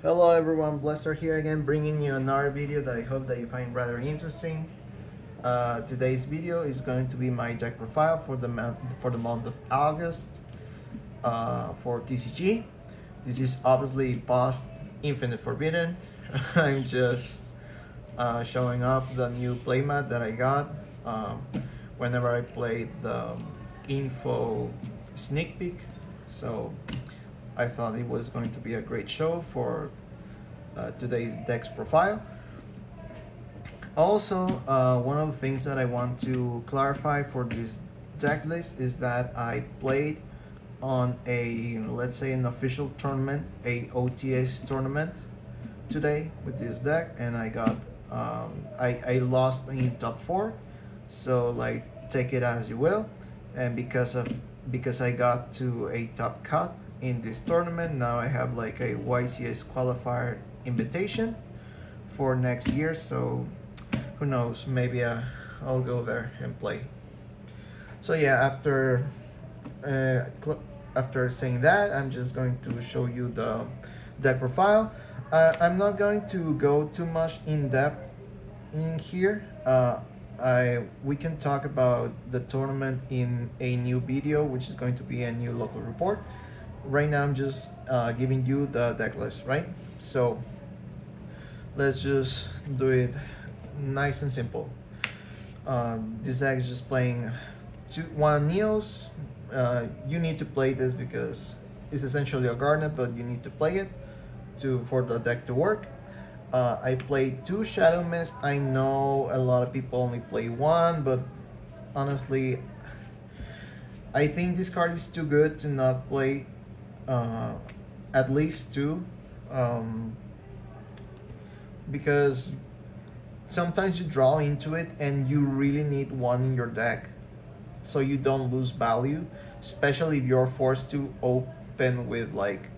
Hello everyone, Blester here again, bringing you another video that I hope that you find rather interesting. Today's video is going to be my deck profile for the month of August for TCG. This is obviously post Infinite Forbidden. I'm just showing off the new playmat that I got whenever I played the info sneak peek. So I thought it was going to be a great show for today's deck's profile. Also, one of the things that I want to clarify for this deck list is that I played on a, let's say, an official tournament, a OTS tournament today with this deck, and I got I lost in top 4, so like take it as you will. And because I got to a top cut in this tournament, now I have like a YCS qualifier invitation for next year, so who knows, maybe I'll go there and play. So yeah, after saying that, I'm just going to show you the deck profile. I'm not going to go too much in depth in here. We can talk about the tournament in a new video, which is going to be a new local report. Right now I'm just giving you the deck list, right? So let's just do it nice and simple. This deck is just playing one Neos. You need to play this because it's essentially a Garnet, but you need to play it for the deck to work. I played 2 Shadow Mist. I know a lot of people only play 1, but honestly, I think this card is too good to not play at least 2, because sometimes you draw into it and you really need 1 in your deck so you don't lose value, especially if you're forced to open with like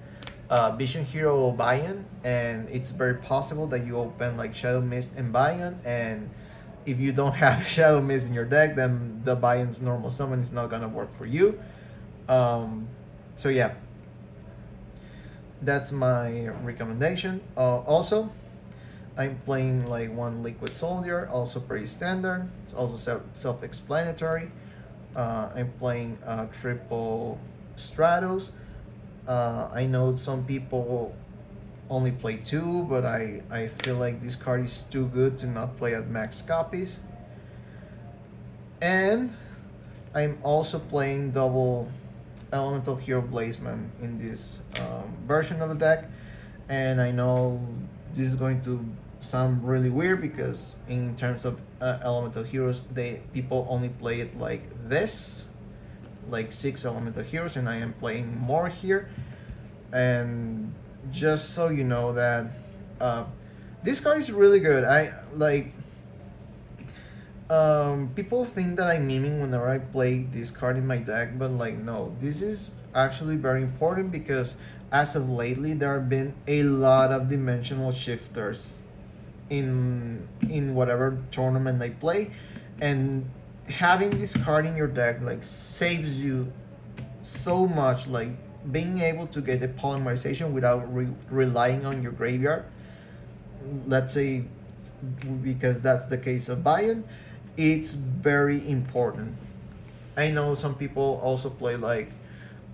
Vision Hero or Bion, and it's very possible that you open like Shadow Mist and Bion, and if you don't have Shadow Mist in your deck, then the Bion's normal summon is not gonna work for you. So yeah, that's my recommendation. Also, I'm playing like 1 Liquid Soldier, also pretty standard. It's also self-explanatory. I'm playing triple Stratos. I know some people only play 2, but I feel like this card is too good to not play at max copies. And I'm also playing double Elemental Hero Blazeman in this version of the deck. And I know this is going to sound really weird because in terms of elemental heroes, people only play it like this, like 6 elemental heroes, and I am playing more here. And just so you know that this card is really good. I like people think that I'm memeing whenever I play this card in my deck, but like no, this is actually very important because as of lately there have been a lot of dimensional shifters in whatever tournament I play, and having this card in your deck like saves you so much, like being able to get a polymerization without relying on your graveyard. Let's say, because that's the case of Bion, it's very important. I know some people also play like,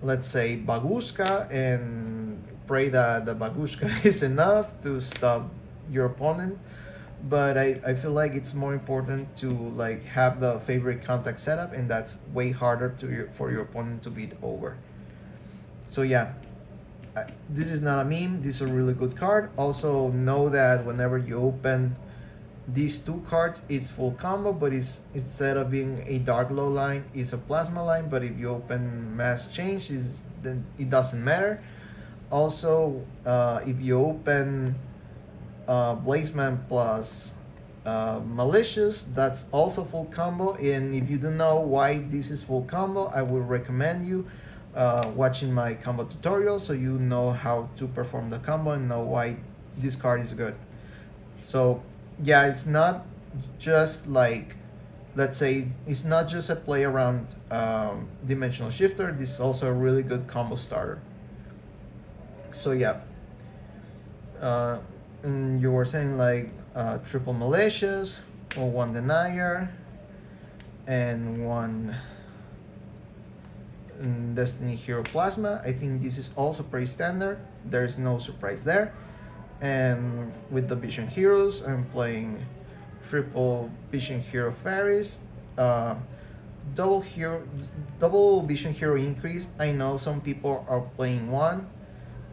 let's say, Baguska and pray that the Baguska is enough to stop your opponent. But I feel like it's more important to like have the favorite contact setup, and that's way harder for your opponent to beat over. So yeah, this is not a meme. This is a really good card. Also know that whenever you open these 2 cards, it's full combo, but it's instead of being a dark low line, it's a plasma line. But if you open mass change, then it doesn't matter. Also, if you open Blazeman plus Malicious, that's also full combo. And if you don't know why this is full combo, I would recommend you watching my combo tutorial so you know how to perform the combo and know why this card is good. So yeah, it's not just like, let's say, it's not just a play around dimensional shifter. This is also a really good combo starter. So yeah, Uh, and you were saying like triple malicious or one denier and one Destiny Hero Plasma. I think this is also pretty standard. There's no surprise there. And with the Vision Heroes, I'm playing triple Vision Hero Fairies, uh, double hero, double Vision Hero increase. I know some people are playing one,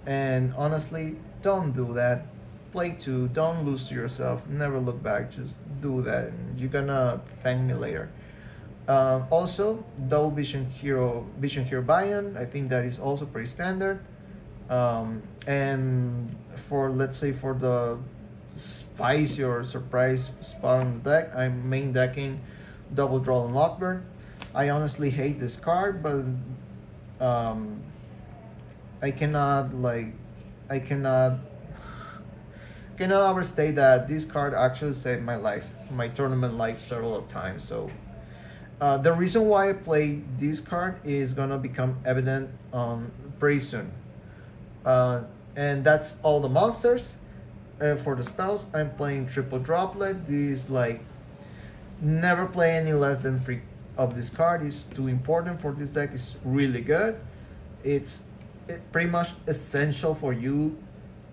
and honestly, don't do that. Play two. Don't lose to yourself. Never look back. Just do that. You're gonna thank me later. Also, double Vision Hero Bion. I think that is also pretty standard. And for let's say for the spicy or surprise spot on the deck, I'm main decking double draw and Lockbird. I honestly hate this card, but um, I cannot like I cannot overstate that this card actually saved my life, my tournament life several times. So the reason why I play this card is gonna become evident pretty soon. Uh, and that's all the monsters. For the spells, I'm playing triple droplet. This like never play any less than three of this card. It's too important for this deck. It's really good. It's pretty much essential for you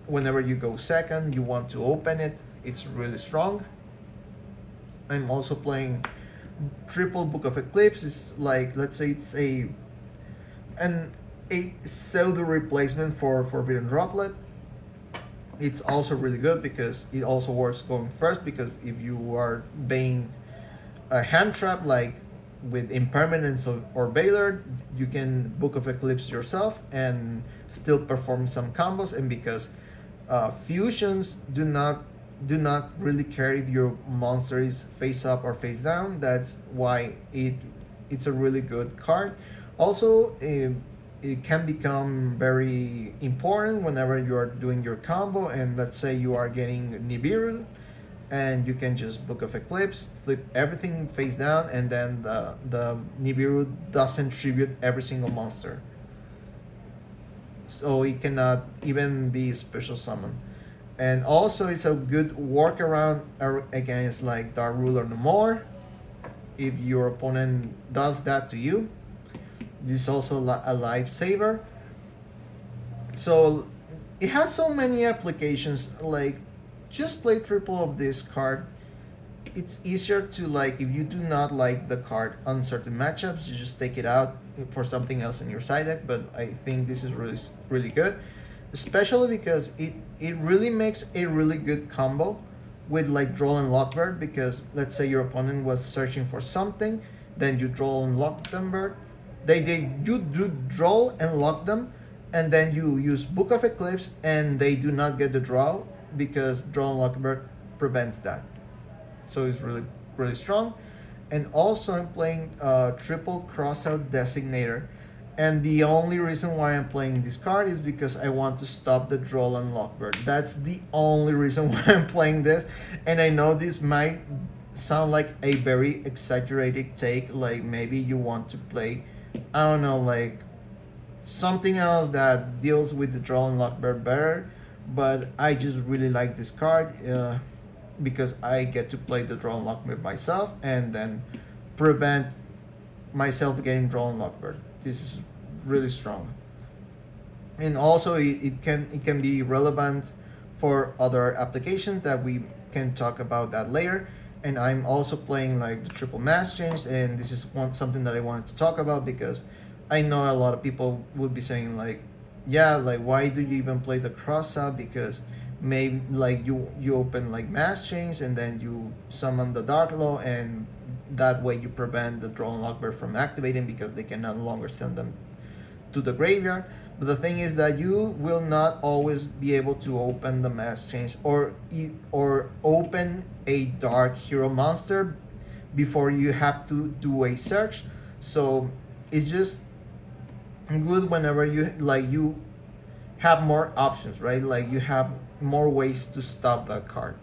whenever you go second. You want to open it. It's really strong. I'm also playing triple Book of Eclipse. It's like let's say it's a pseudo replacement for Forbidden Droplet. It's also really good because it also works going first, because if you are being a hand trap like with Impermanence or Baylor, you can Book of Eclipse yourself and still perform some combos. And because fusions do not really care if your monster is face up or face down, that's why it's a really good card. Also, it can become very important whenever you are doing your combo, and let's say you are getting Nibiru, and you can just Book of Eclipse, flip everything face down, and then the Nibiru doesn't tribute every single monster. So it cannot even be special summon. And also it's a good workaround against like Dark Ruler no more. If your opponent does that to you, this is also a lifesaver. So it has so many applications. Like, just play triple of this card. It's easier to like, if you do not like the card on certain matchups, you just take it out for something else in your side deck. But I think this is really good, especially because it really makes a really good combo with like draw and Lockbird. Because let's say your opponent was searching for something, then you draw and lock them bird. You do draw and lock them, and then you use Book of Eclipse, and they do not get the draw because draw and Lockbird prevents that. So it's really strong. And also I'm playing triple Crossout Designator, and the only reason why I'm playing this card is because I want to stop the draw and Lockbird. That's the only reason why I'm playing this. And I know this might sound like a very exaggerated take, like maybe you want to play, I don't know, like something else that deals with the draw and Lockbird better, but I just really like this card because I get to play the draw and Lockbird myself and then prevent myself getting draw and Lockbird. This is really strong. And also it can be relevant for other applications that we can talk about that later. And I'm also playing like the triple mass change, and this is something that I wanted to talk about because I know a lot of people would be saying like, yeah, like why do you even play the cross out? Because maybe like you open like mass chains and then you summon the Dark Law, and that way you prevent the draw and Lockbird from activating because they can no longer send them to the graveyard. But the thing is that you will not always be able to open the mass change or open a dark hero monster before you have to do a search. So it's just good whenever you have more options, right? Like you have more ways to stop that card.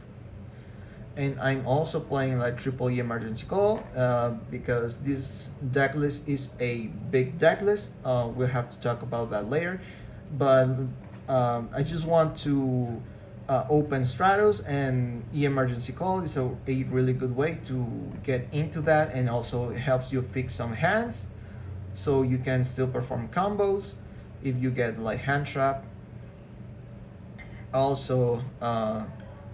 And I'm also playing like triple E emergency call because this deck list is a big deck list. We'll have to talk about that later, but I just want to open Stratos, and emergency call is a really good way to get into that, and also it helps you fix some hands so you can still perform combos if you get like hand trap. Also,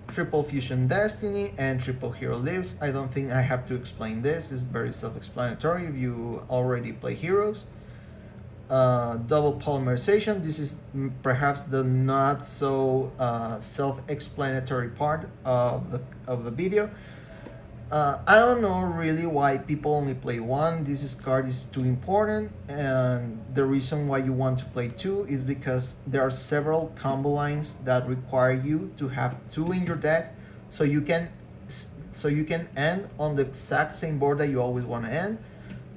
triple fusion destiny and triple hero lives. I don't think I have to explain this. It's very self-explanatory if you already play heroes. Double polymerization. This is perhaps the not so self-explanatory part of the video. I don't know really why people only play one. This card is too important, and the reason why you want to play two is because there are several combo lines that require you to have two in your deck, so you can end on the exact same board that you always want to end.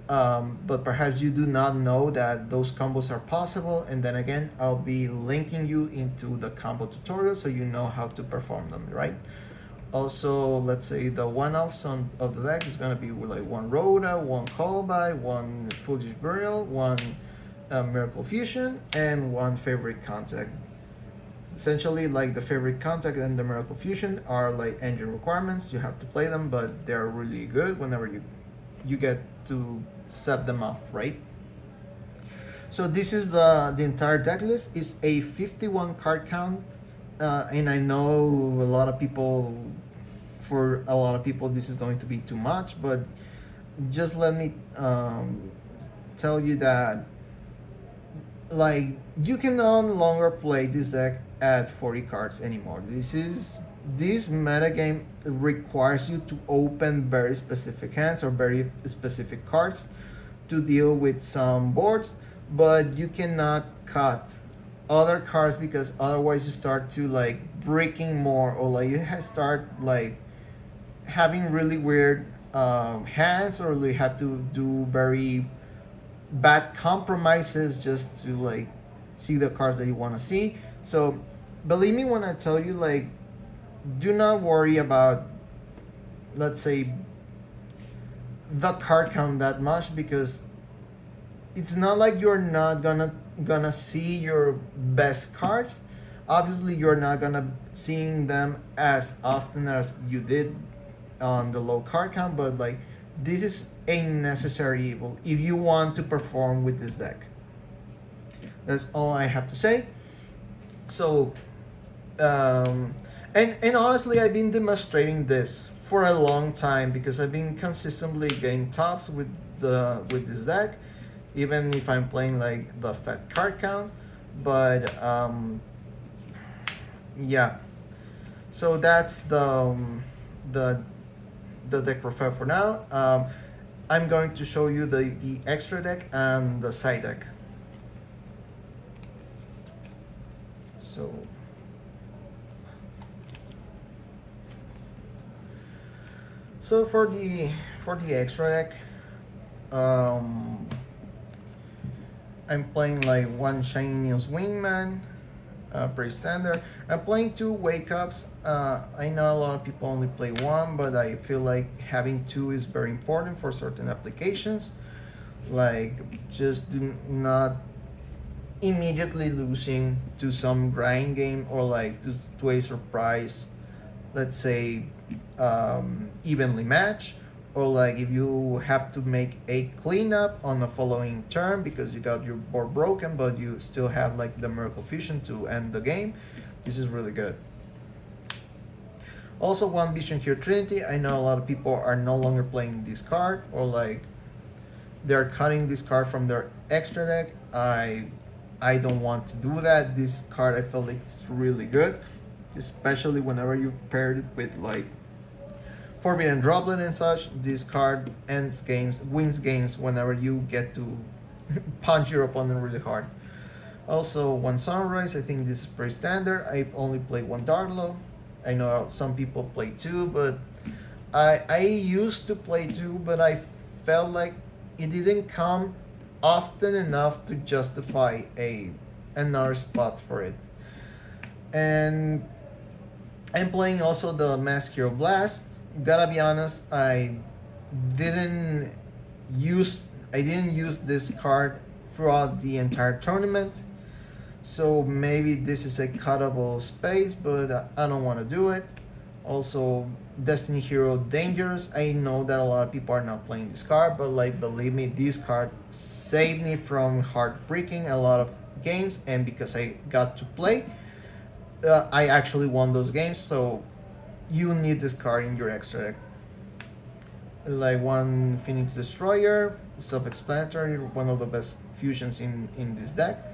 But perhaps you do not know that those combos are possible, and then again, I'll be linking you into the combo tutorial so you know how to perform them, right? Also, let's say the one-offs of the deck is going to be like one Rhoda, one Callby, one Foolish Burial, one Miracle Fusion, and one Favorite Contact. Essentially, like the Favorite Contact and the Miracle Fusion are like engine requirements. You have to play them, but they're really good whenever you get to set them off, right? So this is the entire deck list. It's a 51 card count. And I know for a lot of people, this is going to be too much, but just let me tell you that, like, you can no longer play this deck at 40 cards anymore. This meta game requires you to open very specific hands or very specific cards to deal with some boards, but you cannot cut other cards because otherwise you start to like breaking more, or like you start like having really weird hands, or you have to do very bad compromises just to like see the cards that you want to see. So believe me when I tell you, like, do not worry about, let's say, the card count that much, because it's not like you're not gonna see your best cards. Obviously, you're not gonna seeing them as often as you did on the low card count, but like, this is a necessary evil if you want to perform with this deck. That's all I have to say. So, and honestly, I've been demonstrating this for a long time because I've been consistently getting tops with this deck, even if I'm playing like the fat card count. But yeah, so that's the deck profile for now. I'm going to show you the extra deck and the side deck. So for the extra deck, I'm playing like one Shiny News Wingman, pretty standard. I'm playing two Wake Ups. I know a lot of people only play one, but I feel like having two is very important for certain applications. Like, just do not immediately losing to some grind game, or like to a surprise, let's say, evenly match, or like if you have to make a cleanup on the following turn because you got your board broken, but you still have like the Miracle Fusion to end the game. This is really good. Also, one Vision here Trinity. I know a lot of people are no longer playing this card, or like they're cutting this card from their extra deck. I don't want to do that. This card, I feel like it's really good, especially whenever you pair it with like Forbidden Droplet and such. This card wins games whenever you get to punch your opponent really hard. Also, one Sunrise. I think this is pretty standard. I only play one Darklo. I know some people play two, but I used to play two, but I felt like it didn't come often enough to justify another spot for it. And I'm playing also the Mask Hero Blast. Gotta be honest, I didn't use this card throughout the entire tournament. So maybe this is a cuttable space, but I don't want to do it. Also, Destiny Hero Dangerous. I know that a lot of people are not playing this card, but like believe me, this card saved me from heartbreaking a lot of games, and because I got to play, I actually won those games. So you need this card in your extra deck. Like one Phoenix Destroyer, self-explanatory, one of the best fusions in this deck.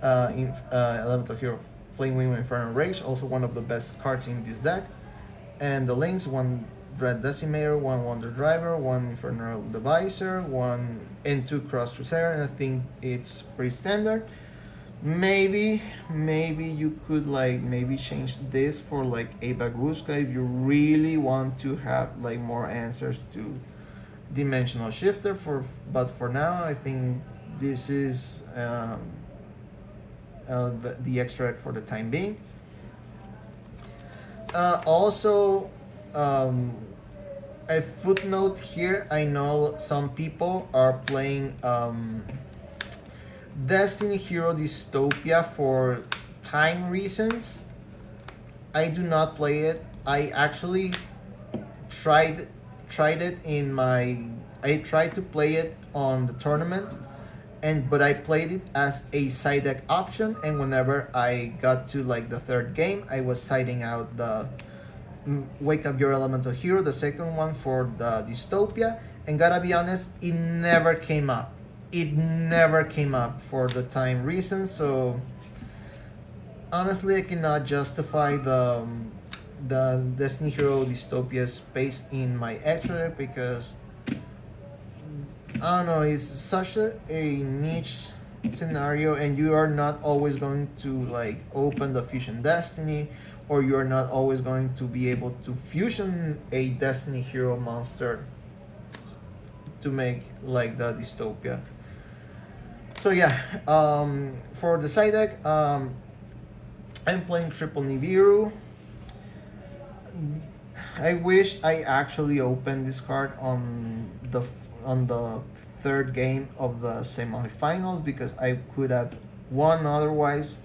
Elemental Hero Flame Wing Inferno Rage, also one of the best cards in this deck. And the links, one Dread Decimator, one Wonder Driver, one Infernal Deviser, one N2 Cross Crusader, and I think it's pretty standard. Maybe you could like maybe change this for like a Baguska if you really want to have like more answers to Dimensional Shifter. But for now, I think this is the extract for the time being. Also, a footnote here. I know some people are playing Destiny Hero Dystopia for time reasons. I do not play it. I actually tried it in my. I tried to play it on the tournament, but I played it as a side deck option. And whenever I got to like the third game, I was siding out the Wake Up Your Elemental Hero, the second one for the Dystopia, and gotta be honest, it never came up. It never came up for the time reasons. So honestly, I cannot justify the Destiny Hero Dystopia space in my extra deck because I don't know, it's such a niche scenario, and you are not always going to like open the Fusion Destiny, or you are not always going to be able to fusion a Destiny Hero monster to make like the Dystopia. So yeah, for the side deck, I'm playing Triple Nibiru. I wish I actually opened this card on the third game of the semifinals because I could have won otherwise.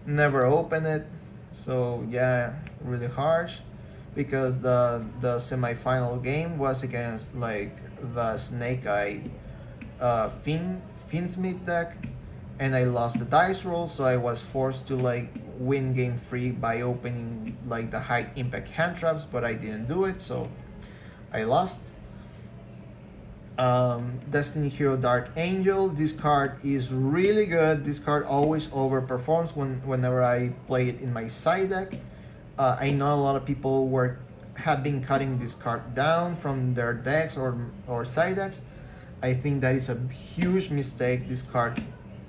Never opened it, so yeah, really harsh because the semifinal game was against like the Snake Eye Finsmith deck, and I lost the dice roll, so I was forced to like win game 3 by opening like the high impact hand traps, but I didn't do it, so I lost. Destiny Hero Dark Angel. This card is really good. This card always overperforms whenever I play it in my side deck. I know a lot of people have been cutting this card down from their decks or side decks. I think that is a huge mistake. This card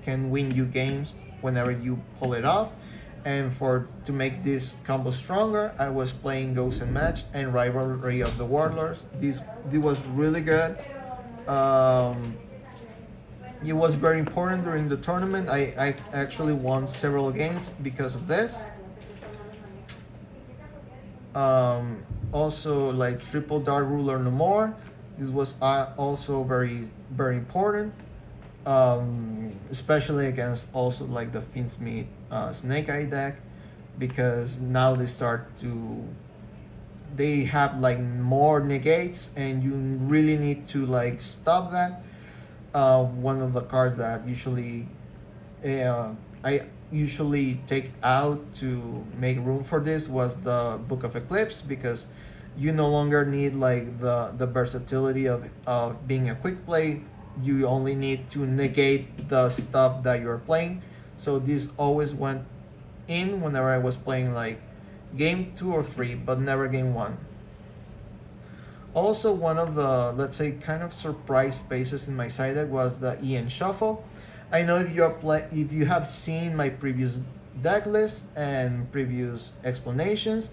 can win you games whenever you pull it off. And to make this combo stronger, I was playing Ghost and Match and Rivalry of the Warlords. This was really good. It was very important during the tournament. I actually won several games because of this. Also, like Triple Dark Ruler No More. This was also very, very important. Especially against also like the Finsmith Snake Eye deck, because now they have like more negates, and you really need to like stop that. One of the cards that I usually take out to make room for this was the Book of Eclipse, because you no longer need like the versatility of being a quick play. You only need to negate the stuff that you're playing. So this always went in whenever I was playing like game 2 or 3, but never game 1. Also, one of the, let's say, kind of surprise spaces in my side deck was the Ian Shuffle. I know if you have seen my previous deck list and previous explanations,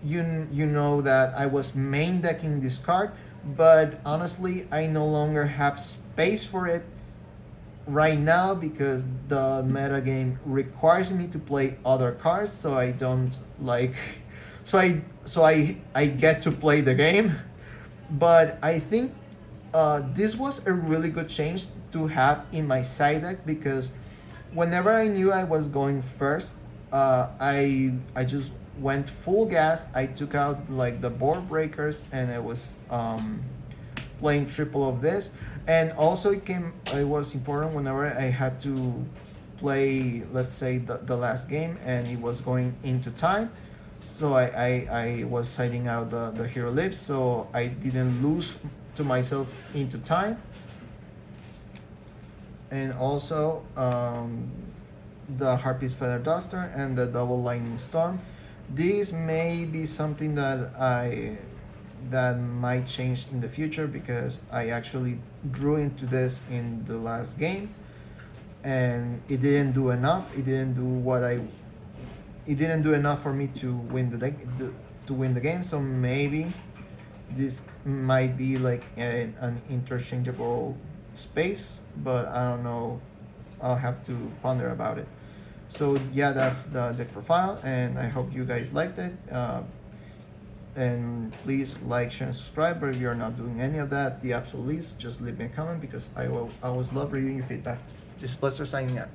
you know that I was main decking this card, but honestly, I no longer have space for it right now because the meta game requires me to play other cards, so I don't like, so I get to play the game. But I think this was a really good change to have in my side deck, because whenever I knew I was going first, I just went full gas. I took out like the board breakers, and I was playing triple of this. And also it was important whenever I had to play, let's say, the last game, and it was going into time. So I was siding out the hero lives, so I didn't lose to myself into time. And also the Harpy's Feather Duster and the Double Lightning Storm. This may be something that might change in the future, because I actually drew into this in the last game, and it didn't do enough. It didn't do enough for me to win to win the game. So maybe this might be like an interchangeable space, but I don't know. I'll have to ponder about it. So yeah, that's the deck profile, and I hope you guys liked it. And please like, share, and subscribe. But if you're not doing any of that, the absolute least, just leave me a comment, because I always love reading your feedback. This is Blister signing out.